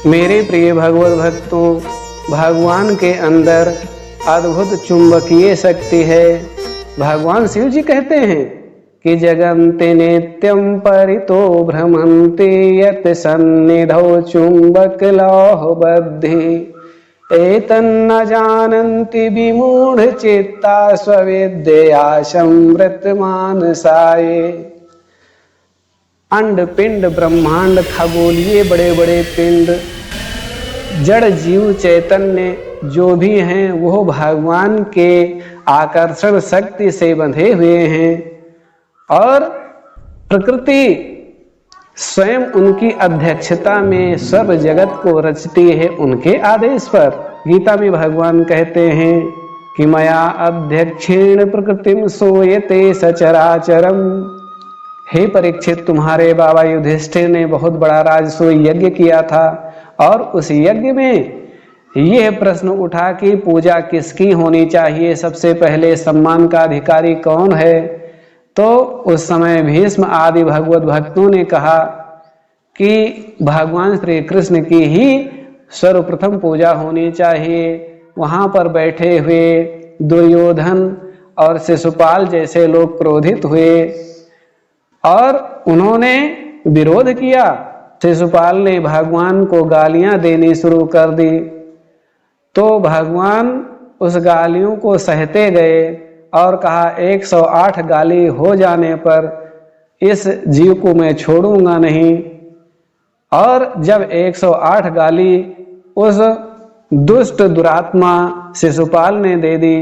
मेरे प्रिय भगवत भक्तों, भगवान के अंदर अद्भुत चुंबकीय शक्ति है। भगवान शिव जी कहते हैं कि जगन्ते नित्यं परितो भ्रमन्ति यत् सन्निधौ चुंबक लौह बद्धि एतन्न जानन्ति विमूढ़ चित्ता स्वविद्या संवृत मानसाये। अंड पिंड ब्रह्मांड खगोलीय बड़े बड़े पिंड जड़ जीव चैतन्य जो भी हैं वो भगवान के आकर्षण शक्ति से बंधे हुए हैं और प्रकृति स्वयं उनकी अध्यक्षता में सर्व जगत को रचती है उनके आदेश पर। गीता में भगवान कहते हैं कि मया अध्यक्षेण प्रकृतिम सोयते सचराचरम। हे परीक्षित, तुम्हारे बाबा युधिष्ठिर ने बहुत बड़ा राजसूय यज्ञ किया था और उस यज्ञ में यह प्रश्न उठा कि पूजा किसकी होनी चाहिए, सबसे पहले सम्मान का अधिकारी कौन है। तो उस समय भीष्म आदि भगवत भक्तों ने कहा कि भगवान श्री कृष्ण की ही सर्वप्रथम पूजा होनी चाहिए। वहां पर बैठे हुए दुर्योधन और शिशुपाल जैसे लोग क्रोधित हुए और उन्होंने विरोध किया। शिशुपाल ने भगवान को गालियां देनी शुरू कर दी तो भगवान उस गालियों को सहते गए और कहा 108 गाली हो जाने पर इस जीव को मैं छोड़ूंगा नहीं। और जब 108 गाली उस दुष्ट दुरात्मा शिशुपाल ने दे दी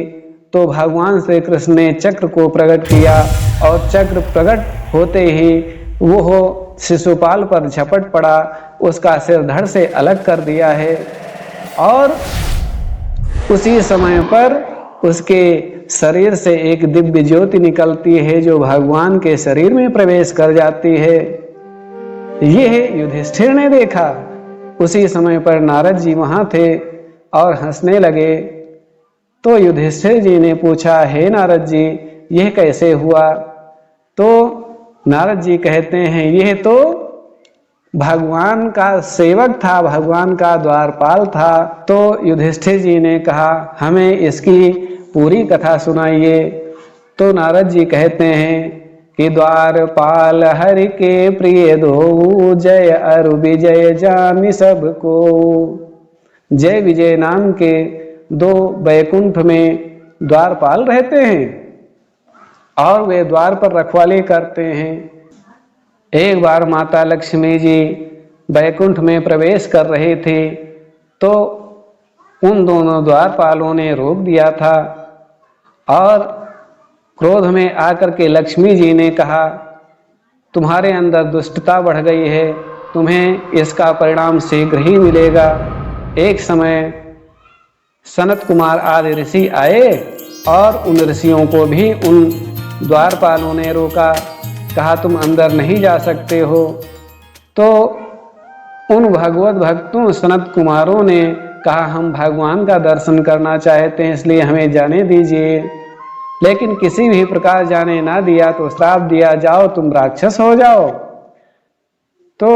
तो भगवान श्री कृष्ण ने चक्र को प्रकट किया और चक्र प्रकट होते ही वो शिशुपाल पर झपट पड़ा, उसका सिर धड़ से अलग कर दिया है और उसी समय पर उसके शरीर से एक दिव्य ज्योति निकलती है जो भगवान के शरीर में प्रवेश कर जाती है। यह युधिष्ठिर ने देखा। उसी समय पर नारद जी वहां थे और हंसने लगे। तो युधिष्ठिर जी ने पूछा, हे नारद जी, यह कैसे हुआ? तो नारद जी कहते हैं, यह तो भगवान का सेवक था, भगवान का द्वारपाल था। तो युधिष्ठिर जी ने कहा, हमें इसकी पूरी कथा सुनाइए। तो नारद जी कहते हैं कि द्वारपाल हरि के प्रिय दो, जय अरु विजय जामि सबको। जय विजय नाम के दो बैकुंठ में द्वारपाल रहते हैं और वे द्वार पर रखवाली करते हैं। एक बार माता लक्ष्मी जी बैकुंठ में प्रवेश कर रहे थे तो उन दोनों द्वारपालों ने रोक दिया था और क्रोध में आकर के लक्ष्मी जी ने कहा, तुम्हारे अंदर दुष्टता बढ़ गई है, तुम्हें इसका परिणाम शीघ्र ही मिलेगा। एक समय सनत कुमार आदि ऋषि आए और उन ऋषियों को भी उन द्वारपालों ने रोका, कहा तुम अंदर नहीं जा सकते हो। तो उन भगवत भक्तों सनत कुमारों ने कहा, हम भगवान का दर्शन करना चाहते हैं इसलिए हमें जाने दीजिए। लेकिन किसी भी प्रकार जाने ना दिया तो श्राप दिया, जाओ तुम राक्षस हो जाओ। तो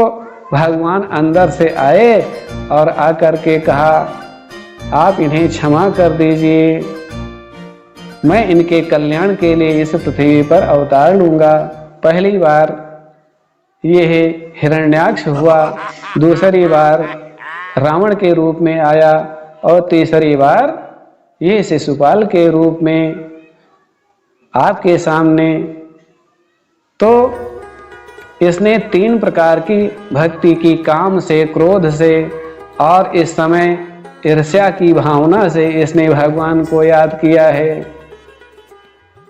भगवान अंदर से आए और आकर के कहा, आप इन्हें क्षमा कर दीजिए, मैं इनके कल्याण के लिए इस पृथ्वी पर अवतार लूंगा। पहली बार यह हिरण्याक्ष हुआ, दूसरी बार रावण के रूप में आया और तीसरी बार यह शिशुपाल के रूप में आपके सामने। तो इसने 3 प्रकार की भक्ति की, काम से, क्रोध से और इस समय ईर्ष्या की भावना से इसने भगवान को याद किया है।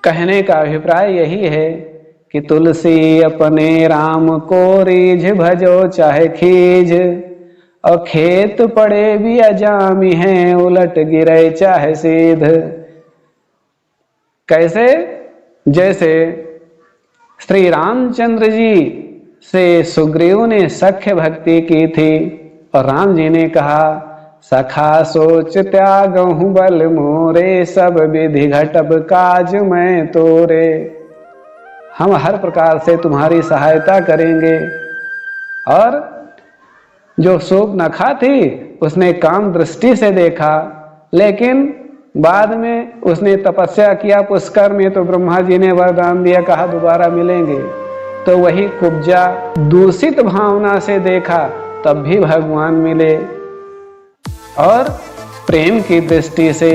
कहने का अभिप्राय यही है कि तुलसी अपने राम को रीझ भजो चाहे खीज, और खेत पड़े भी अजामी हैं, उलट गिरे चाहे सीध। कैसे? जैसे श्री रामचंद्र जी से सुग्रीव ने सख्य भक्ति की थी और राम जी ने कहा, सखा सोच त्यागहु बल मोरे, सब विधि घटब काज मैं तोरे। हम हर प्रकार से तुम्हारी सहायता करेंगे और जो शूर्पणखा थी उसने काम दृष्टि से देखा, लेकिन बाद में उसने तपस्या किया पुष्कर में, तो ब्रह्मा जी ने वरदान दिया, कहा दोबारा मिलेंगे। तो वही कुब्जा दूषित भावना से देखा, तब भी भगवान मिले। और प्रेम की दृष्टि से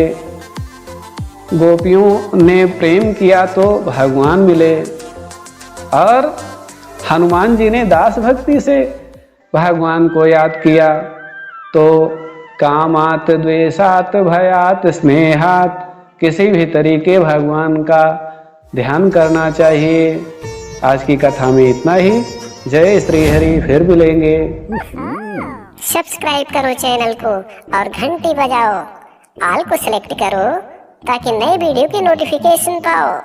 गोपियों ने प्रेम किया तो भगवान मिले। और हनुमान जी ने दास भक्ति से भगवान को याद किया, तो कामात द्वेषात भयात स्नेहात, किसी भी तरीके भगवान का ध्यान करना चाहिए। आज की कथा में इतना ही। जय श्री हरि, फिर मिलेंगे। सब्सक्राइब करो चैनल को और घंटी बजाओ, ऑल को सिलेक्ट करो ताकि नए वीडियो की नोटिफिकेशन पाओ।